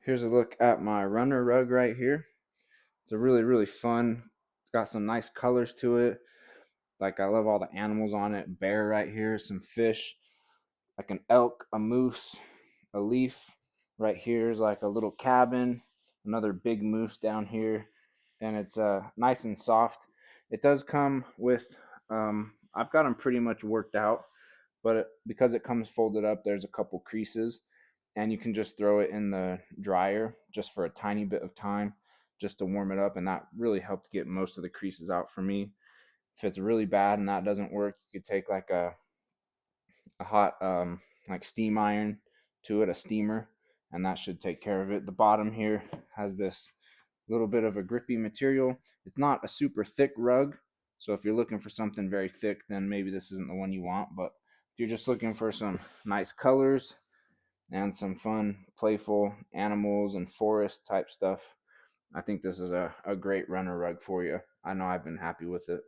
Here's a look at my runner rug right here. It's a really fun. It's got some nice colors to it. Like I love all the animals on it. Bear right here, some fish, like an elk, a moose, a leaf. Right here is like a little cabin, another big moose down here, and it's nice and soft. It does come with, I've got them pretty much worked out, but because it comes folded up, there's a couple creases, and you can just throw it in the dryer just for a tiny bit of time just to warm it up, and that really helped get most of the creases out for me. If it's really bad and that doesn't work, you could take like a hot like steam iron to it, a steamer, and that should take care of it. The bottom here has this little bit of a grippy material. It's not a super thick rug, so if you're looking for something very thick, then maybe this isn't the one you want. But if you're just looking for some nice colors and some fun, playful animals and forest type stuff, I think this is a great runner rug for you. I know I've been happy with it.